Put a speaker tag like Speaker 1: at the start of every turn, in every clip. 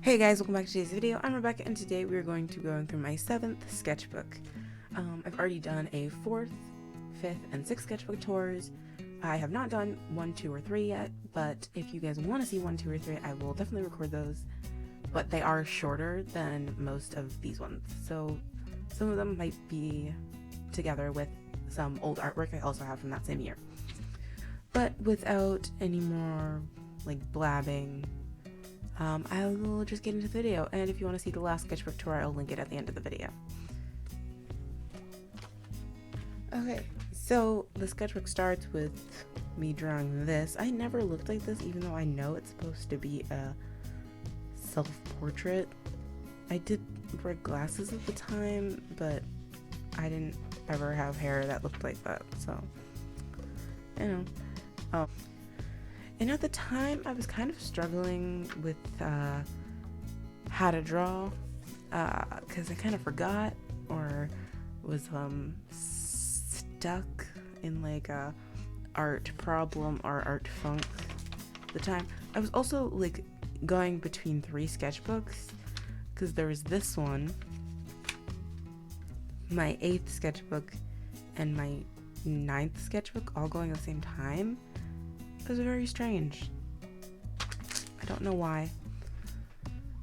Speaker 1: Hey guys, welcome back to today's video. I'm Rebecca and today we are going to be going through my 7th sketchbook. I've already done a 4th, 5th, and 6th sketchbook tours. I have not done 1, 2, or 3 yet, but if you guys want to see 1, 2, or 3, I will definitely record those. But they are shorter than most of these ones, so some of them might be together with some old artwork I also have from that same year. But without any more blabbing, I will just get into the video, and if you want to see the last sketchbook tour, I'll link it at the end of the video. Okay, so the sketchbook starts with me drawing this. I never looked like this, even though I know it's supposed to be a self-portrait. I did wear glasses at the time, but I didn't ever have hair that looked like that, so, you know. And at the time, I was kind of struggling with how to draw, because I kind of forgot or was stuck in like a art problem or art funk at the time. I was also going between 3 sketchbooks, because there was this one, my 8th sketchbook, and my 9th sketchbook all going at the same time. It was very strange. I don't know why.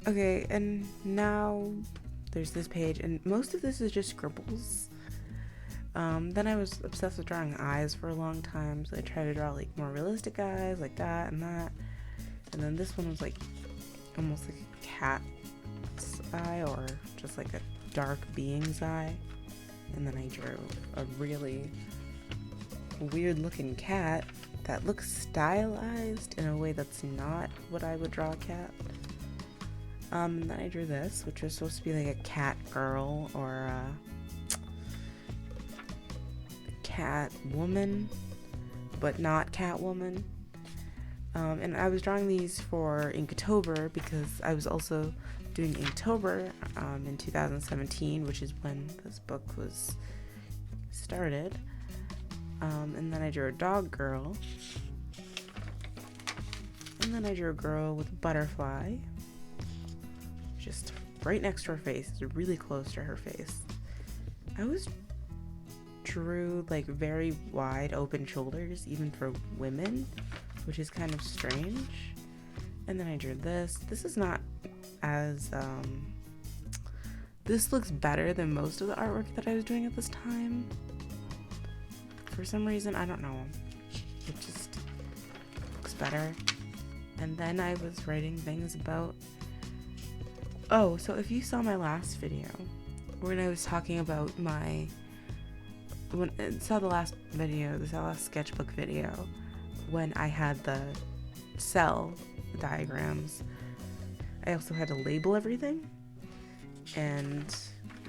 Speaker 1: Okay, and now there's this page, and most of this is just scribbles. Then I was obsessed with drawing eyes for a long time, so I tried to draw more realistic eyes, like that and that. And then this one was almost like a cat's eye, or just like a dark being's eye. And then I drew a really weird looking cat that looks stylized in a way that's not what I would draw a cat. And then I drew this, which was supposed to be like a cat girl or a cat woman, but not Catwoman. And I was drawing these for Inktober because I was also doing Inktober in 2017, which is when this book was started. And then I drew a dog girl. And then I drew a girl with a butterfly. Just right next to her face, really close to her face. I always drew very wide open shoulders, even for women, which is kind of strange. And then I drew this. This is not as, this looks better than most of the artwork that I was doing at this time. For some reason, I don't know, it just looks better. And then I was writing things about, so if you saw my last video, when I was talking about the last sketchbook video, when I had the cell diagrams, I also had to label everything, and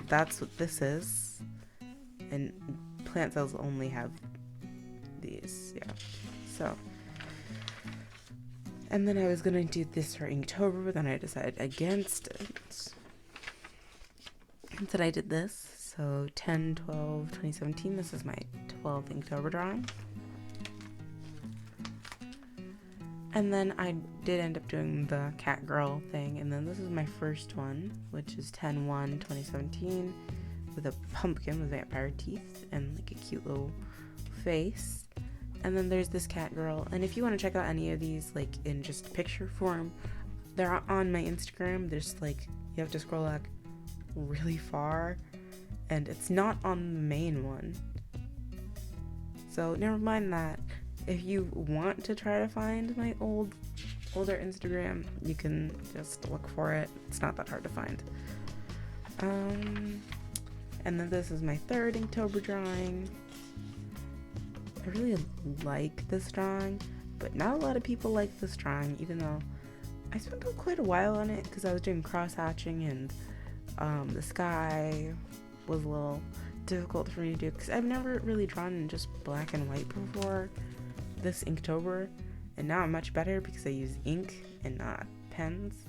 Speaker 1: that's what this is. And plant cells only have these, yeah. So, and then I was gonna do this for Inktober, but then I decided against it. And then I did this, so 10/12/2017, this is my 12th Inktober drawing. And then I did end up doing the cat girl thing, and then this is my first one, which is 10/1/2017. with a pumpkin with vampire teeth and a cute little face. And then there's this cat girl, and if you want to check out any of these in just picture form, they're on my Instagram. There's you have to scroll really far, and it's not on the main one, so never mind that. If you want to try to find my older Instagram, you can just look for it. It's not that hard to find. And then this is my 3rd Inktober drawing. I really like this drawing, but not a lot of people like this drawing, even though I spent quite a while on it because I was doing cross-hatching, and the sky was a little difficult for me to do because I've never really drawn in just black and white before this Inktober, and now I'm much better because I use ink and not pens.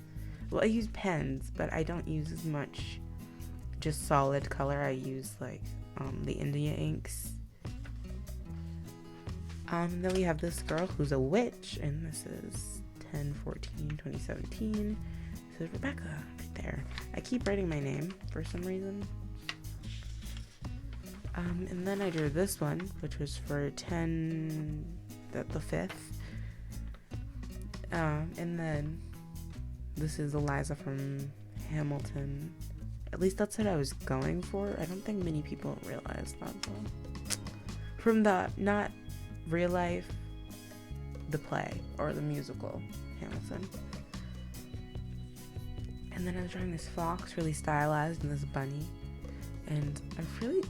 Speaker 1: Well, I use pens, but I don't use as much just solid color. I use the India inks. Then we have this girl who's a witch, and this is 10/14/2017. So Rebecca, right there. I keep writing my name for some reason. And then I drew this one, which was for 10, the 5th. And then this is Eliza from Hamilton. At least that's what I was going for. I don't think many people realize that though. From the, not real life, the play or the musical Hamilton. And then I was drawing this fox, really stylized, and this bunny. And I really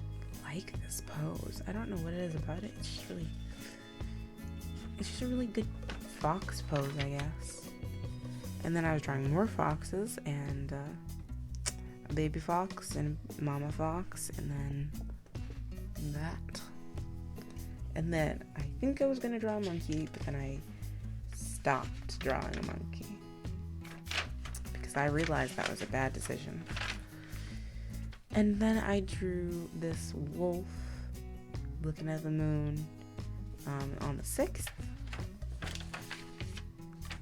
Speaker 1: like this pose. I don't know what it is about it. It's just a really good fox pose, I guess. And then I was drawing more foxes, and a baby fox and mama fox, and then that. And then I think I was gonna draw a monkey, but then I stopped drawing a monkey because I realized that was a bad decision. And then I drew this wolf looking at the moon on the 6th.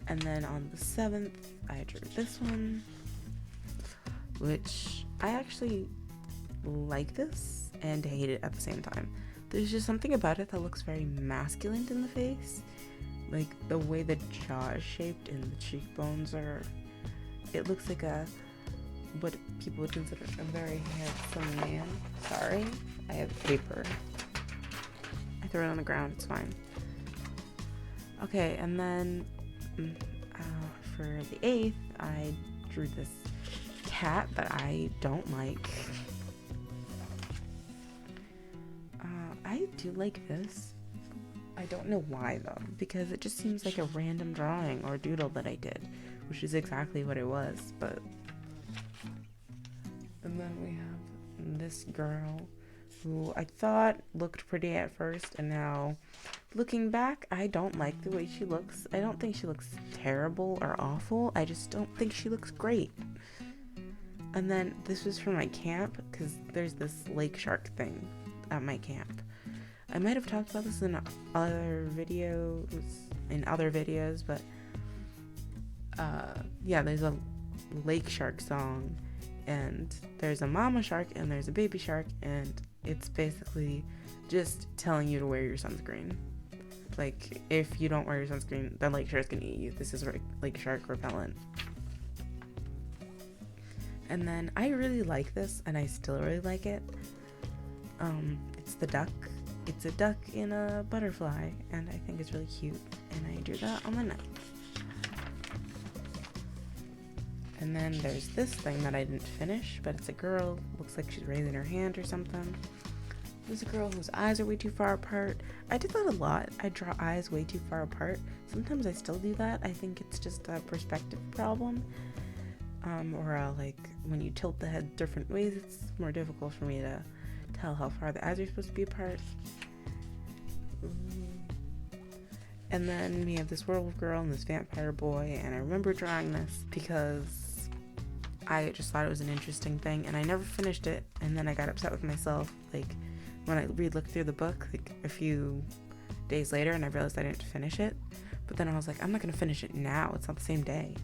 Speaker 1: And then on the 7th, I drew this one, which I actually like this and hate it at the same time. There's just something about it that looks very masculine in the face. Like the way the jaw is shaped and the cheekbones are, it looks like what people would consider a very handsome man. Sorry, I have paper. I throw it on the ground, it's fine. Okay, and then for the 8th, I drew this cat that I don't like. I do like this. I don't know why though, because it just seems like a random drawing or doodle that I did, which is exactly what it was, but... And then we have this girl who I thought looked pretty at first, and now looking back, I don't like the way she looks. I don't think she looks terrible or awful. I just don't think she looks great. And then this was for my camp, because there's this lake shark thing at my camp. I might have talked about this in other videos, but yeah, there's a lake shark song, and there's a mama shark and there's a baby shark, and it's basically just telling you to wear your sunscreen. Like, if you don't wear your sunscreen, the lake shark's gonna eat you. This is lake shark repellent. And then I really like this, and I still really like it. It's the duck. It's a duck in a butterfly, and I think it's really cute, and I drew that on the 9th. And then there's this thing that I didn't finish, but it's a girl. Looks like she's raising her hand or something. There's a girl whose eyes are way too far apart. I did that a lot. I draw eyes way too far apart. Sometimes I still do that. I think it's just a perspective problem. Or like when you tilt the head different ways, it's more difficult for me to tell how far the eyes are supposed to be apart. And then we have this werewolf girl and this vampire boy, and I remember drawing this because I just thought it was an interesting thing, and I never finished it, and then I got upset with myself, like, when I re-looked through the book, like, a few days later, and I realized I didn't finish it, but then I was like, I'm not gonna finish it now, it's not the same day.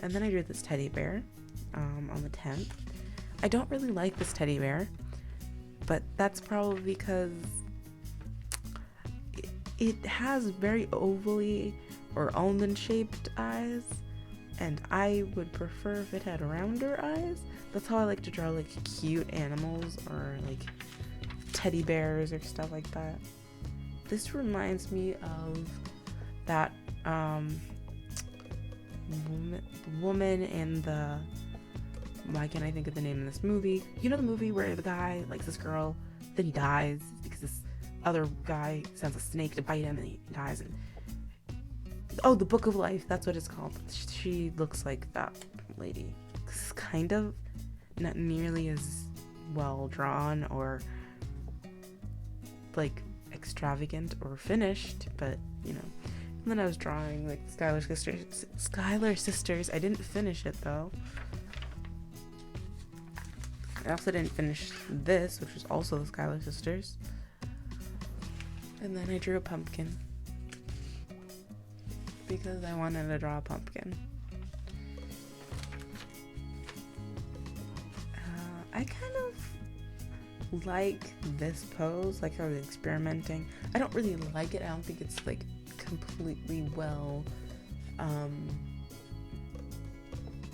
Speaker 1: And then I drew this teddy bear, on the 10th. I don't really like this teddy bear, but that's probably because it has very ovally or almond-shaped eyes, and I would prefer if it had rounder eyes. That's how I like to draw, like, cute animals or, like, teddy bears or stuff like that. This reminds me of that, woman in the... Why can't I think of the name of this movie? You know the movie where the guy likes this girl, then he dies because this other guy sends a snake to bite him and he dies. And oh, The Book of Life, that's what it's called. She looks like that lady. It's kind of not nearly as well drawn or like extravagant or finished, but you know. And then I was drawing like Skylar Sisters. I didn't finish it though. I also didn't finish this, which was also the Skylar Sisters. And then I drew a pumpkin because I wanted to draw a pumpkin. I kind of like this pose, like I was experimenting. I don't really like it. I don't think it's like completely well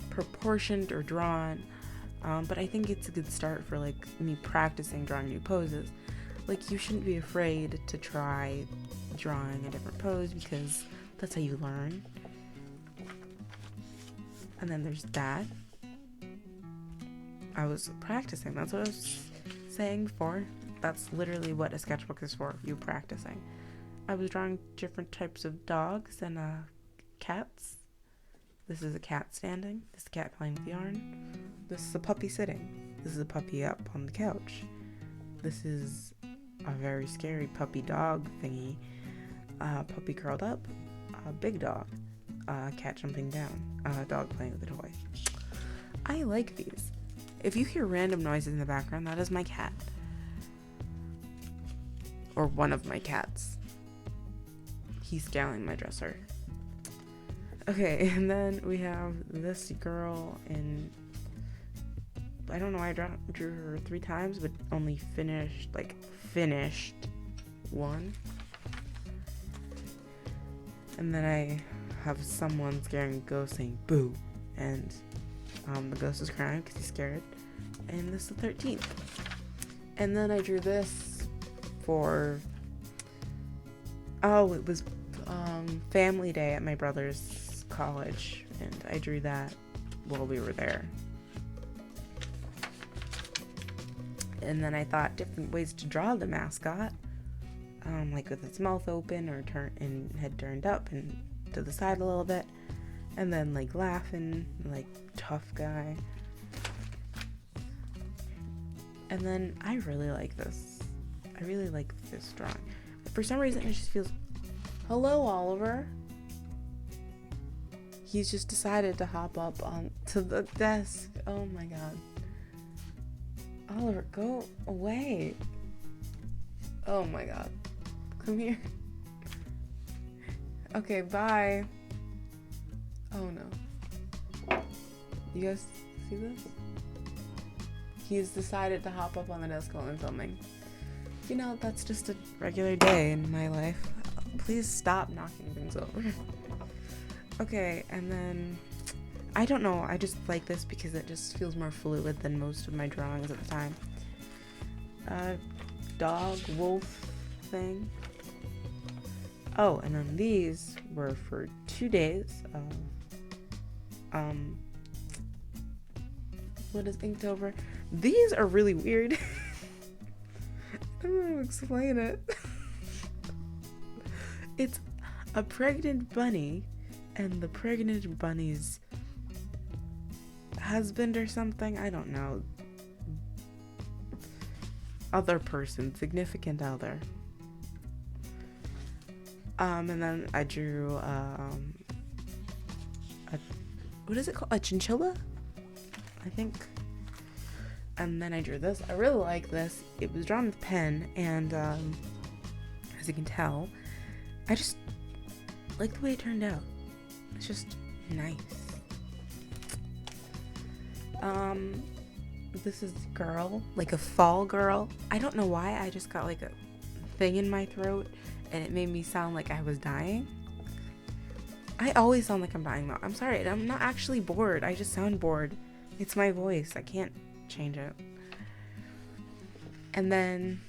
Speaker 1: proportioned or drawn, but I think it's a good start for like me practicing drawing new poses. Like, you shouldn't be afraid to try drawing a different pose because that's how you learn. And then there's that. I was practicing. That's what I was saying before. That's literally what a sketchbook is for, you practicing. I was drawing different types of dogs and cats. This is a cat standing. This is a cat playing with yarn. This is a puppy sitting. This is a puppy up on the couch. This is a very scary puppy dog thingy. Puppy curled up. A big dog. Cat jumping down. Dog playing with a toy. I like these. If you hear random noises in the background, that is my cat. Or one of my cats. He's scaling my dresser. Okay, and then we have this girl in... I don't know why I drew her 3 times, but only finished one. And then I have someone scaring a ghost saying boo, and the ghost is crying because he's scared. And this is the 13th. And then I drew this for... Oh, it was family day at my brother's college, and I drew that while we were there. And then I thought different ways to draw the mascot, like with its mouth open or head turned up and to the side a little bit, and then like laughing, like tough guy. And then I really like this. I really like this drawing. For some reason, it just feels... Hello, Oliver. He's just decided to hop up onto the desk. Oh my god. Oliver, go away. Oh my god. Come here. Okay, bye. Oh no. You guys see this? He's decided to hop up on the desk while I'm filming. You know, that's just a regular day in my life. Please stop knocking things over. Okay, and then... I don't know, I just like this because it just feels more fluid than most of my drawings at the time. Dog, wolf thing. Oh, and then these were for 2 days of, what is Inktober? These are really weird. I don't know how to explain it. It's a pregnant bunny, and the pregnant bunny's husband or something, I don't know. Other person, significant other. And then I drew what is it called? A chinchilla? I think. And then I drew this. I really like this. It was drawn with pen, and as you can tell, I just like the way it turned out. It's just nice. This is a girl, like a fall girl. I don't know why, I just got like a thing in my throat, and it made me sound like I was dying. I always sound like I'm dying though. I'm sorry, I'm not actually bored. I just sound bored. It's my voice. I can't change it. And then,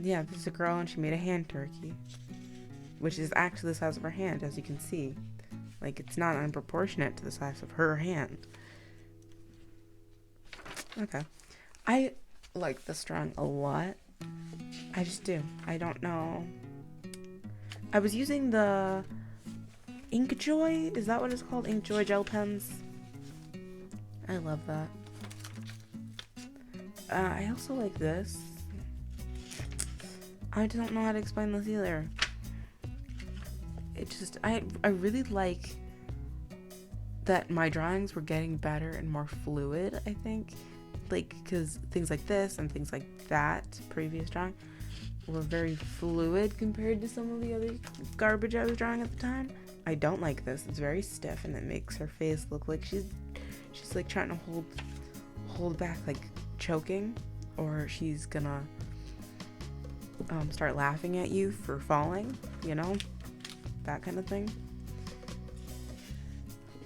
Speaker 1: yeah, this is a girl, and she made a hand turkey, which is actually the size of her hand, as you can see. Like, it's not unproportionate to the size of her hand. Okay. I like this drawing a lot. I just do. I don't know. I was using the Inkjoy. Is that what it's called? Inkjoy gel pens. I love that. I also like this. I don't know how to explain this either. It just, I really like that my drawings were getting better and more fluid, I think. Like, because things like this and things like that, previous drawing, were very fluid compared to some of the other garbage I was drawing at the time. I don't like this. It's very stiff, and it makes her face look like she's like trying to hold back, like choking, or she's gonna start laughing at you for falling, you know, that kind of thing.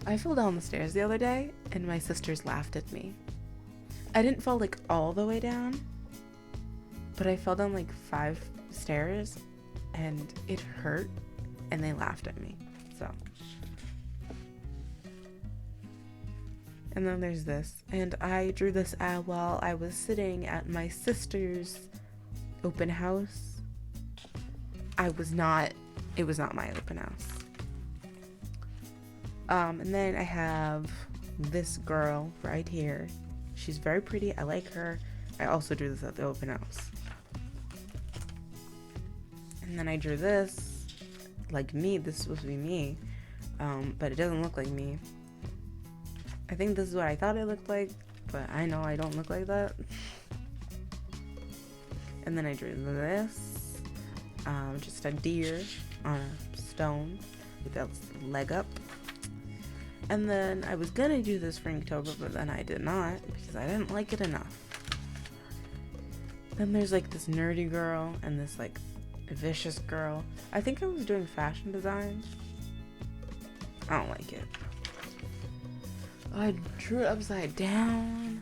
Speaker 1: I fell down the stairs the other day and my sisters laughed at me. I didn't fall like all the way down, but I fell down like 5 stairs and it hurt and they laughed at me. So, and then there's this, and I drew this while I was sitting at my sister's open house. It was not my open house. And then I have this girl right here. She's very pretty. I like her. I also drew this at the open house. And then I drew this, like me. This is supposed to be me, but it doesn't look like me. I think this is what I thought it looked like, but I know I don't look like that. And then I drew this, just a deer on a stone with its leg up. And then I was gonna do this for Inktober, but then I did not because I didn't like it enough. Then there's like this nerdy girl and this like vicious girl. I think I was doing fashion design. I don't like it. I drew it upside down.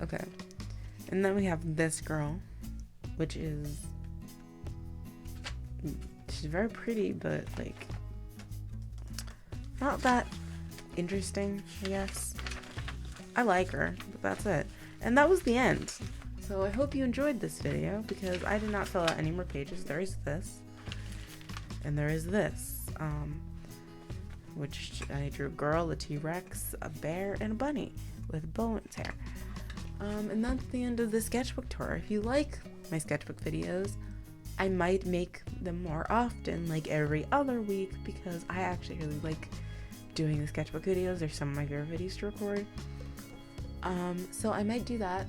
Speaker 1: Okay. And then we have this girl, which is, she's very pretty, but like not that interesting, I guess. I like her, but that's it. And that was the end. So I hope you enjoyed this video because I did not fill out any more pages. There is this, and there is this, which I drew a girl, a T-Rex, a bear, and a bunny with Bowen's hair. And that's the end of the sketchbook tour. If you like my sketchbook videos, I might make them more often, like every other week, because I actually really like doing the sketchbook videos. They're some of my favorite videos to record. So I might do that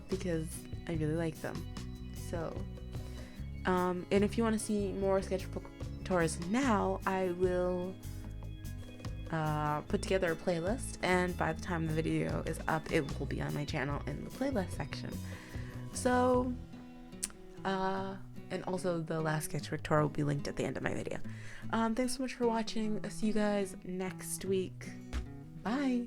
Speaker 1: because I really like them. So, and if you want to see more sketchbook tours now, I will put together a playlist, and by the time the video is up, it will be on my channel in the playlist section. So, and also the last sketchbook tour will be linked at the end of my video. Thanks so much for watching. I'll see you guys next week. Bye!